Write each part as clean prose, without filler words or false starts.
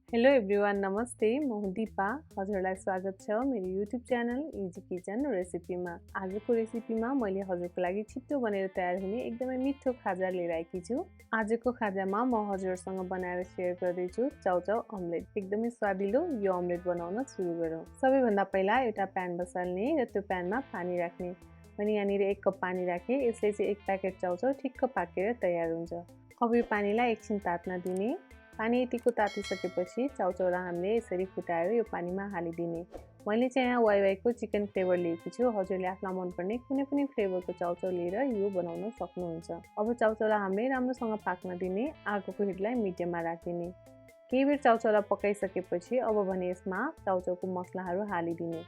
Hello everyone नमस्ते म हुँ दिपा हजुरलाई स्वागत छ मेरो युट्युब च्यानल इजी किचन रेसिपीमा। आजको रेसिपीमा मैले हजुरको लागि छिट्टो बनेर तयार हुने एकदमै मिठो खाजा लिएर आएकी छु। आजको खाजामा म हजुरसँग बनाएर सेयर गर्दैछु चाउचाउ अमलेट। एकदमै स्वादिलो यो अमलेट बनाउन सुरु गरौँ। सबैभन्दा पहिला एउटा प्यान बसाल्ने र त्यो प्यानमा पानी राख्ने। मैले यहाँनिर 1 कप पानी राखेँ। यसले चाहिँ 1 प्याकेट चाउचाउ ठिक्क पाकेर तयार हुन्छ। अब यो पानीलाई एकछिन तात्न दिने। पानी यतिको तातिसकेपछि चाउचाउलाई हामीले यसरी फुटाएर यो पानीमा हालिदिने। मैले चाहिँ यहाँ वाइवाईको चिकन फ्लेभर लिएको छु। हजुरले आफूलाई मनपर्ने कुनै पनि फ्लेभरको चाउचाउ लिएर यो बनाउन सक्नुहुन्छ। अब चाउचाउलाई हामीले राम्रोसँग पाक्न दिने। आगोको हिटलाई मिडियममा राखिदिने। केही बेर चाउचाउलाई पकाइसकेपछि अब भने यसमा चाउचाउको मसलाहरू हालिदिने।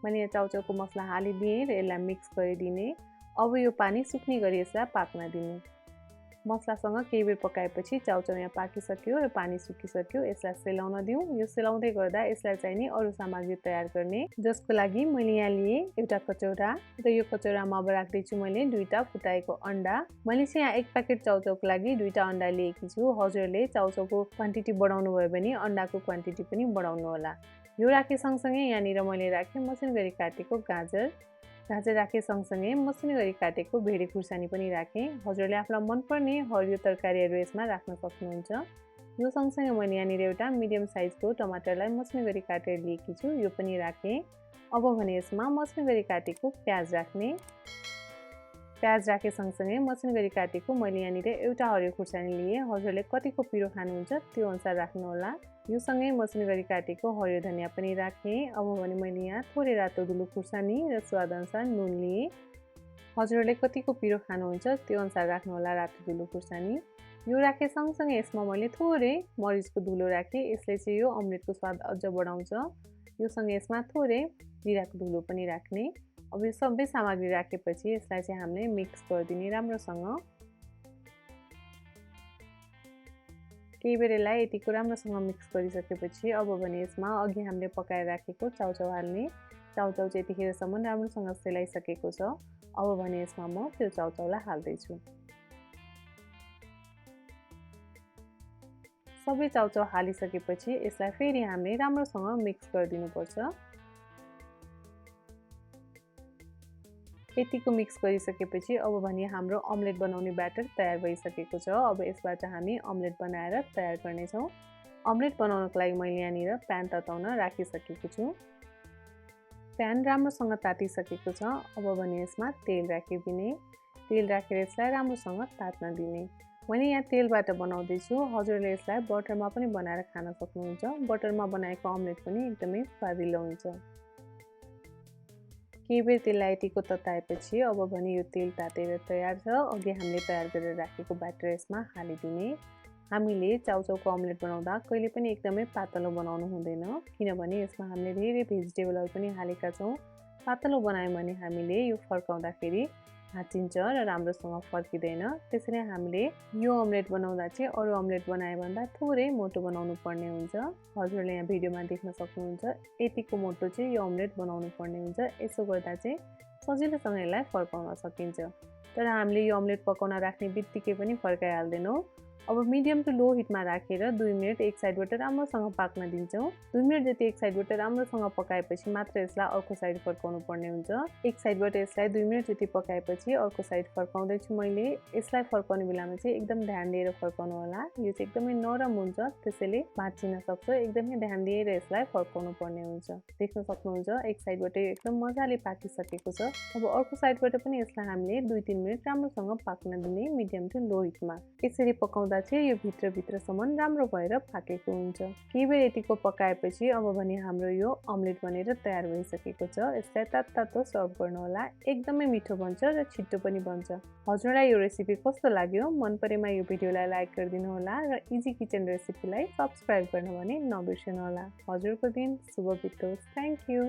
मैले यहाँ चाउचाउको मसला हालिदिएँ र यसलाई मिक्स गरिदिने। अब यो पानी सुक्ने गरी यसलाई पाक्न दिने। मसलासँग केही बेर पकाएपछि चाउचाउ यहाँ पाकिसक्यो र पानी सुकिसक्यो। यसलाई सेलाउन दिउँ। यो सेलाउँदै गर्दा यसलाई चाहिने अरू सामग्री तयार गर्ने, जसको लागि मैले यहाँ लिएँ एउटा कचौरा र यो कचौरामा अब राख्दैछु मैले 2टा फुटाएको अन्डा। मैले चाहिँ यहाँ 1 प्याकेट चाउचाउको लागि 2टा अन्डा लिएकी छु। हजुरले चाउचाउको क्वान्टिटी बढाउनु भयो भने अन्डाको क्वान्टिटी पनि बढाउनु होला। यो राखे सँगसँगै यहाँनिर मैले राखेँ मसिनो गरी काटेको गाजर राखे सँगसँगै मसिनो गरी काटेको भेडी खुर्सानी पनि राखेँ। हजुरले आफूलाई मनपर्ने हरियो तरकारीहरू यसमा राख्न सक्नुहुन्छ। यो सँगसँगै मैले यहाँनिर एउटा मिडियम साइजको टमाटरलाई मसिनो गरी काटेर लिएकी छु, यो पनि राखेँ। अब भने यसमा मसिनो गरी काटेको प्याज राख्ने। प्याज राखे सँगसँगै मसिनो गरी काटेको मैले यहाँनिर एउटा हरियो खुर्सानी लिएँ। हजुरले कतिको पिरो खानुहुन्छ त्यो अनुसार राख्नुहोला। यो सँगै मसिनो गरी काटेको हरियो धनिया पनि राखेँ। अब भने मैले यहाँ थोरै रातो धुलो खुर्सानी र स्वादअनुसार नुन लिएँ। हजुरले कतिको पिरो खानुहुन्छ त्यो अनुसार राख्नुहोला रातो धुलो खुर्सानी। यो राखे सँगसँगै यसमा मैले थोरै मरिचको धुलो राखेँ। यसले चाहिँ यो अमलेटको स्वाद अझ बढाउँछ। यो सँगै यसमा थोरै जिराको धुलो पनि राख्ने। अब यो सबै सामग्री राखेपछि यसलाई चाहिँ हामीले मिक्स गरिदिने राम्रोसँग। केही बेर यसलाई यतिको राम्रोसँग मिक्स गरिसकेपछि अब भने यसमा अघि हामीले पकाएर राखेको चाउचाउ हाल्ने। चाउचाउ चाहिँ यतिखेरसम्म राम्रोसँग सेलाइसकेको छ। अब भने यसमा म त्यो चाउचाउलाई हाल्दैछु। सबै चाउचाउ हालिसकेपछि यसलाई फेरि हामीले राम्रोसँग मिक्स गरिदिनुपर्छ। यतिको मिक्स गरिसकेपछि अब भने हाम्रो अमलेट बनाउने ब्याटर तयार भइसकेको छ। अब यसबाट हामी अमलेट बनाएर तयार गर्नेछौँ। अमलेट बनाउनको लागि मैले यहाँनिर प्यान तताउन राखिसकेको छु। प्यान राम्रोसँग तातिसकेको छ। अब भने यसमा तेल राखिदिने। तेल राखेर यसलाई राम्रोसँग तात्न दिने। मैले यहाँ तेलबाट बनाउँदैछु। हजुरले यसलाई बटरमा पनि बनाएर खान सक्नुहुन्छ। बटरमा बनाएको अमलेट पनि एकदमै स्वादिलो हुन्छ। केही बेर तेललाई यतिको तताएपछि अब भने यो तेल तातेर तयार छ। अघि हामीले तयार गरेर राखेको ब्याटर यसमा हालिदिने। हामीले चाउचाउको अमलेट बनाउँदा कहिले पनि एकदमै पातलो बनाउनु हुँदैन, किनभने यसमा हामीले धेरै भेजिटेबलहरू पनि हालेका छौँ। पातलो बनायौँ भने हामीले यो फर्काउँदाखेरि भाँचिन्छ र राम्रोसँग फर्किँदैन। त्यसैले हामीले यो अमलेट बनाउँदा चाहिँ अरू अमलेट बनाए भन्दा थोरै मोटो बनाउनु पर्ने हुन्छ। हजुरले यहाँ भिडियोमा देख्न सक्नुहुन्छ यतिको मोटो चाहिँ यो अमलेट बनाउनु पर्ने हुन्छ। यसो गर्दा चाहिँ सजिलोसँग यसलाई फर्काउन सकिन्छ। तर हामीले यो अमलेट पकाउन राख्ने बित्तिकै पनि फर्काइहाल्दैनौँ। अब मिडियम टु लो हिटमा राखेर 2 मिनट एक साइडबाट राम्रोसँग पाक्न दिन्छौँ। 2 मिनट जति एक साइडबाट राम्रोसँग पकाएपछि मात्र यसलाई अर्को साइड फर्काउनु पर्ने हुन्छ। एक साइडबाट यसलाई 2 मिनट जति पकाएपछि अर्को साइड फर्काउँदैछु मैले। यसलाई फर्काउने बेलामा चाहिँ एकदम ध्यान दिएर फर्काउनु होला। यो चाहिँ एकदमै नरम हुन्छ, त्यसैले भाँचिन सक्छ। एकदमै ध्यान दिएर यसलाई फर्काउनु पर्ने हुन्छ। देख्न सक्नुहुन्छ एक साइडबाट एकदम मजाले पाकिसकेको छ। अब अर्को साइडबाट पनि यसलाई हामीले 2-3 मिनट राम्रोसँग पाक्न दिने मिडियम टु लो हिटमा। यसरी पकाउँदा चाहिँ यो भित्रसम्म राम्रो भएर पाकेको हुन्छ। केही बेर यतिको पकाएपछि अब भने हाम्रो यो अमलेट बनेर तयार भइसकेको छ। यसलाई तातो सर्भ गर्नु होला। एकदमै मिठो बन्छ र छिट्टो पनि बन्छ। हजुरलाई यो रेसिपी कस्तो लाग्यो? मन परेमा यो भिडियोलाई लाइक गरिदिनु होला र इजी किचन रेसिपीलाई सब्स्क्राइब गर्न भने नबिर्सनु होला। हजुरको दिन शुभ बितोस्। Thank you.